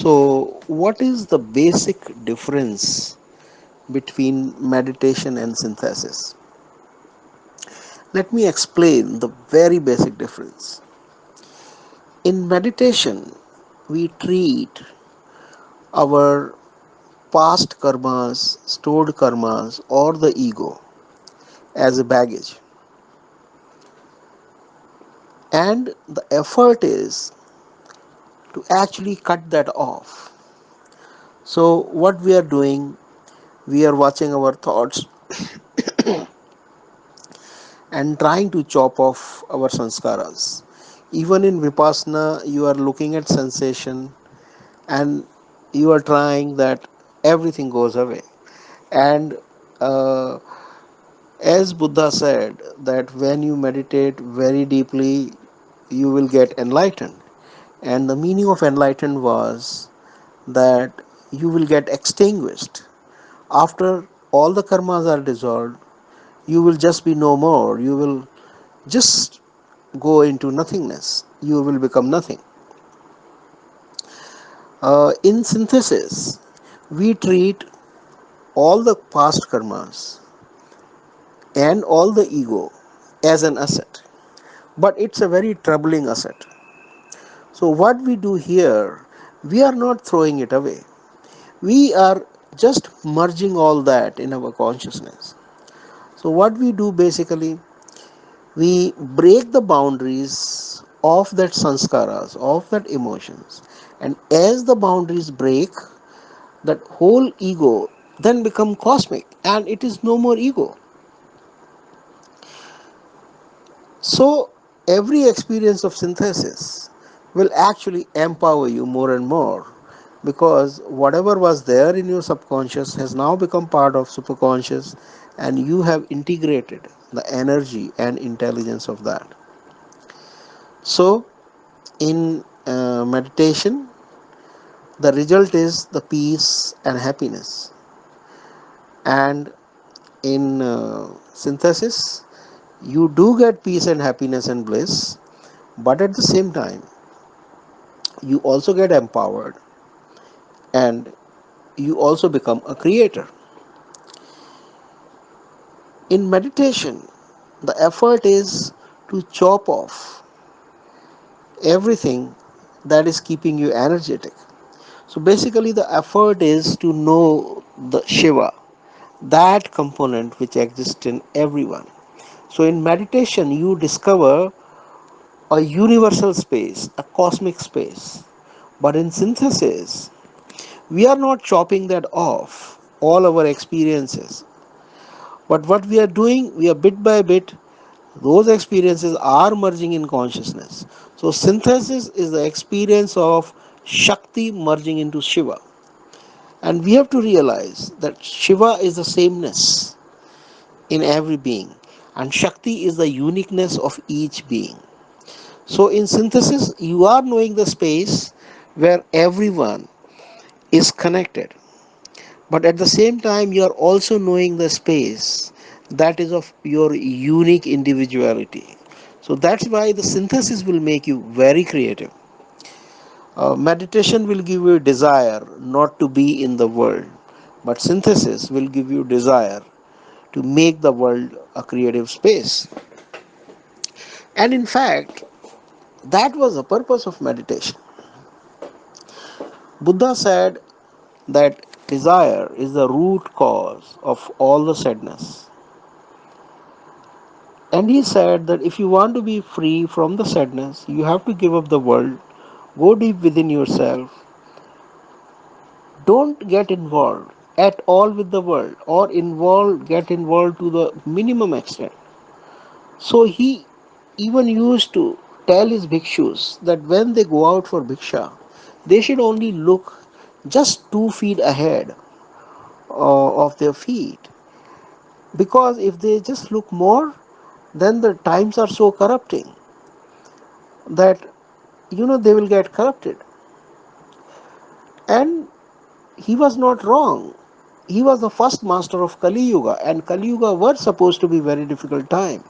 So, what is the basic difference between meditation and synthesis? Let me explain the very basic difference. In meditation, we treat our past karmas, stored karmas, or the ego as a baggage. And the effort is to actually cut that off. So, what we are doing, we are watching our thoughts and trying to chop off our sanskaras. Even in Vipassana, you are looking at sensation and you are trying that everything goes away. And uh, as Buddha said, that when you meditate very deeply, you will get enlightened. And the meaning of enlightened was that you will get extinguished. After all the karmas are dissolved, you will just be no more. You will just go into nothingness. You will become nothing. In synthesis, we treat all the past karmas and all the ego as an asset, but it's a very troubling asset. So, what we do here, we are not throwing it away, we are just merging all that in our consciousness. So, what we do basically, we break the boundaries of that sanskaras, of that emotions, and as the boundaries break, that whole ego then become cosmic and it is no more ego. So every experience of synthesis will actually empower you more and more, because whatever was there in your subconscious has now become part of superconscious, and you have integrated the energy and intelligence of that. So in meditation, the result is the peace and happiness, and in synthesis, you do get peace and happiness and bliss, but at the same time you also get empowered and you also become a creator. In meditation, the effort is to chop off everything that is keeping you energetic. So basically, the effort is to know the Shiva, that component which exists in everyone. So in meditation, you discover a universal space, a cosmic space. But in synthesis, we are not chopping that off, all our experiences. But what we are doing, we are bit by bit, those experiences are merging in consciousness. So, synthesis is the experience of Shakti merging into Shiva. And we have to realize that Shiva is the sameness in every being, and Shakti is the uniqueness of each being. So, in synthesis, you are knowing the space where everyone is connected, but at the same time, you are also knowing the space that is of your unique individuality. So, that's why the synthesis will make you very creative. Meditation will give you a desire not to be in the world, but synthesis will give you desire to make the world a creative space. And in fact, that was the purpose of meditation. Buddha said that desire is the root cause of all the sadness. And he said that if you want to be free from the sadness, you have to give up the world, go deep within yourself, don't get involved at all with the world, or get involved to the minimum extent. So he even used to tell his bhikshus that when they go out for bhiksha, they should only look just 2 feet ahead of their feet, because if they just look more, then the times are so corrupting that they will get corrupted. And he was not wrong. He was the first master of Kali Yuga, and Kali Yuga was supposed to be very difficult time.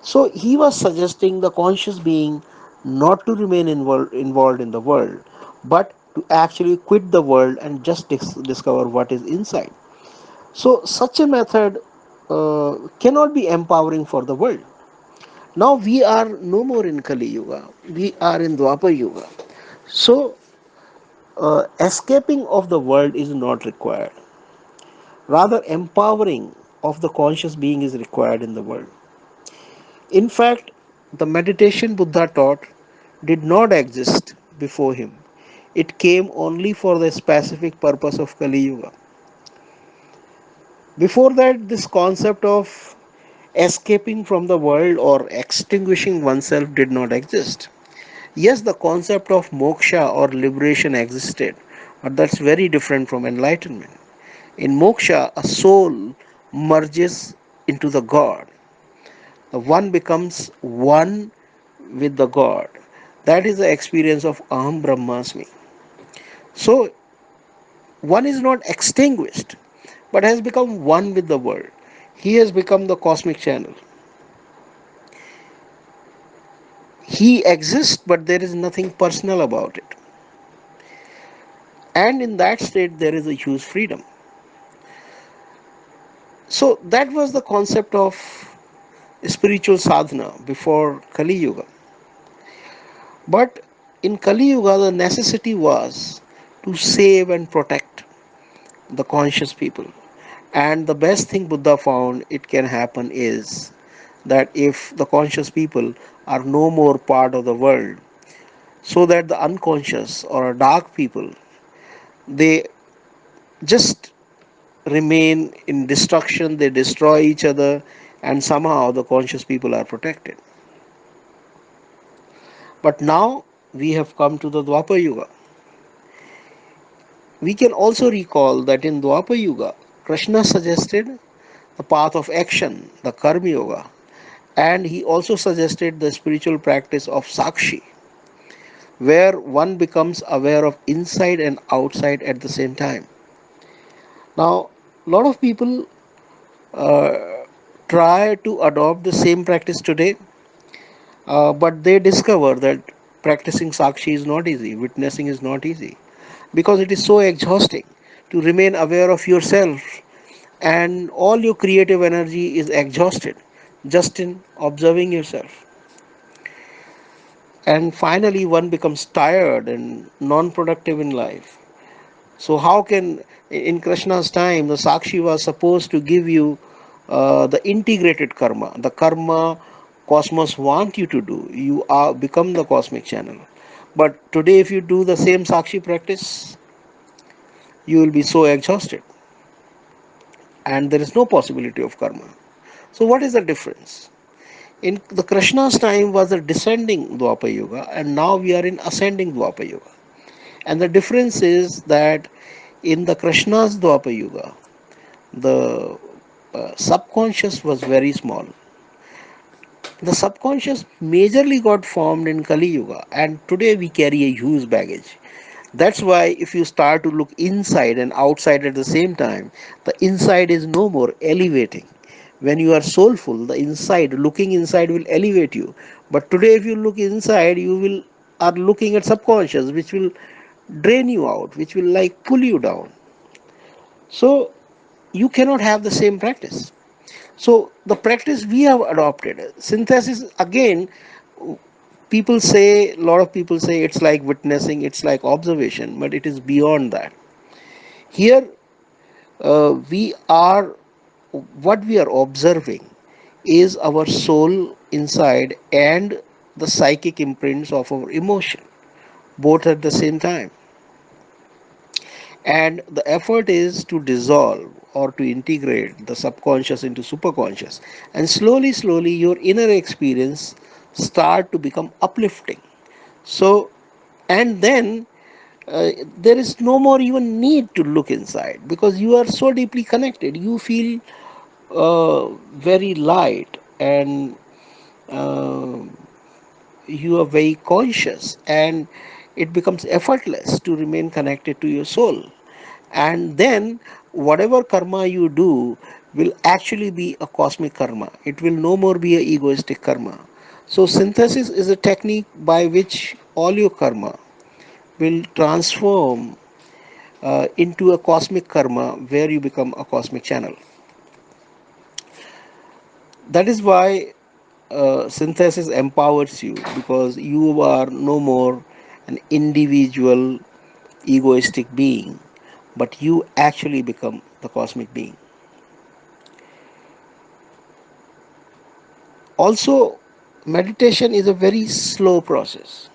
So he was suggesting the conscious being not to remain involved in the world, but to actually quit the world and just discover what is inside. So, such a method cannot be empowering for the world. Now we are no more in Kali Yuga, we are in Dwapar Yuga. So, escaping of the world is not required. Rather, empowering of the conscious being is required in the world. In fact, the meditation Buddha taught did not exist before him. It came only for the specific purpose of Kali Yuga. Before that, this concept of escaping from the world or extinguishing oneself did not exist. Yes, the concept of moksha or liberation existed, but that's very different from enlightenment. In moksha, a soul merges into the God. The one becomes one with the God. That is the experience of Aham Brahmasmi. So, one is not extinguished, but has become one with the world. He has become the cosmic channel. He exists, but there is nothing personal about it. And in that state, there is a huge freedom. So, that was the concept of spiritual sadhana before Kali Yuga. But in Kali Yuga, the necessity was to save and protect the conscious people. And the best thing Buddha found it can happen is that if the conscious people are no more part of the world, so that the unconscious or dark people, they just remain in destruction, they destroy each other, and somehow the conscious people are protected. But now we have come to the Dwapar Yuga. We can also recall that in Dwapar Yuga, Krishna suggested the path of action, the Karma Yoga, and he also suggested the spiritual practice of Sakshi, where one becomes aware of inside and outside at the same time. Now, a lot of people uh, try to adopt the same practice today, but they discover that practicing Sakshi is not easy, witnessing is not easy, because it is so exhausting to remain aware of yourself, and all your creative energy is exhausted just in observing yourself. And finally, one becomes tired and non productive in life. So, how can, in Krishna's time, the Sakshi was supposed to give you the integrated karma, the karma cosmos want you to do. You are become the cosmic channel. But today, if you do the same Sakshi practice, you will be so exhausted, and there is no possibility of karma. So, what is the difference? In the Krishna's time was a descending Dwapar Yuga, and now we are in ascending Dwapar Yuga. And the difference is that in the Krishna's Dwapar Yuga, the subconscious was very small. The subconscious majorly got formed in Kali Yuga, and today we carry a huge baggage. That's why if you start to look inside and outside at the same time, the inside is no more elevating. When you are soulful, the inside, looking inside will elevate you. But today if you look inside, you will are looking at subconscious, which will drain you out, which will like pull you down. So you cannot have the same practice. So the practice we have adopted, synthesis again, people say, a lot of people say it's like witnessing, it's like observation, but it is beyond that. Here we are, what we are observing is our soul inside and the psychic imprints of our emotion, both at the same time. And the effort is to dissolve or to integrate the subconscious into superconscious, and slowly your inner experience start to become uplifting. So, and then there is no more even need to look inside, because you are so deeply connected, you feel very light, and uh, you are very conscious, and it becomes effortless to remain connected to your soul. And then whatever karma you do will actually be a cosmic karma, it will no more be a egoistic karma. So synthesis is a technique by which all your karma will transform into a cosmic karma where you become a cosmic channel. That is why synthesis empowers you, because you are no more an individual egoistic being, but you actually become the cosmic being. Also, meditation is a very slow process.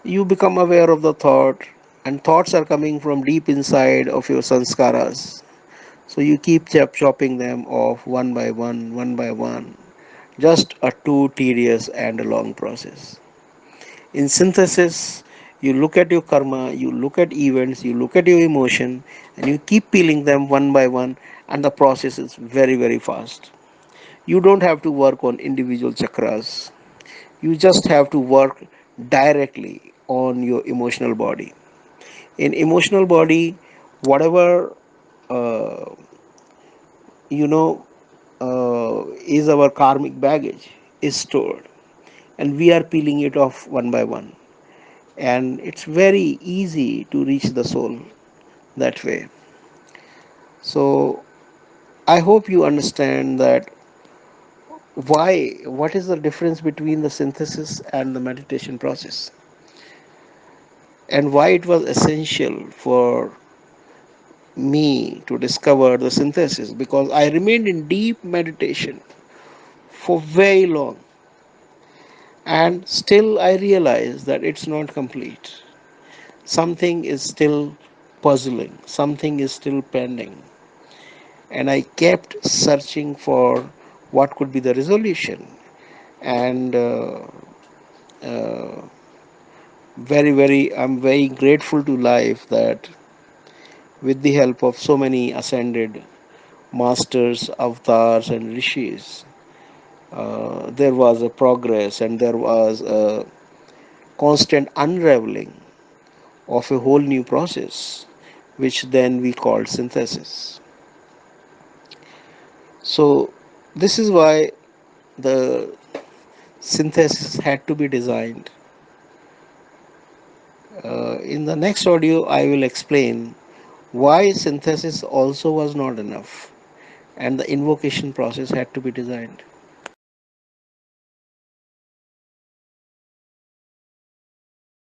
You become aware of the thought, and thoughts are coming from deep inside of your sanskaras. So you keep chopping them off one by one. Just a too tedious and a long process. In synthesis, you look at your karma, you look at events, you look at your emotion, and you keep peeling them one by one, and the process is very, very fast. You don't have to work on individual chakras, you just have to work directly on your emotional body. In emotional body, whatever uh, you know is our karmic baggage is stored, and we are peeling it off one by one, and it's very easy to reach the soul that way. So I hope you understand that what is the difference between the synthesis and the meditation process, and why it was essential for me to discover the synthesis, because I remained in deep meditation for very long, and still I realized that it's not complete. Something is still puzzling, something is still pending, and I kept searching for what could be the resolution. And uh, I'm very grateful to life that with the help of so many ascended masters, avatars, and rishis, there was a progress and there was a constant unraveling of a whole new process, which then we called synthesis. So, this is why the synthesis had to be designed. In the next audio, I will explain why synthesis also was not enough and the invocation process had to be designed.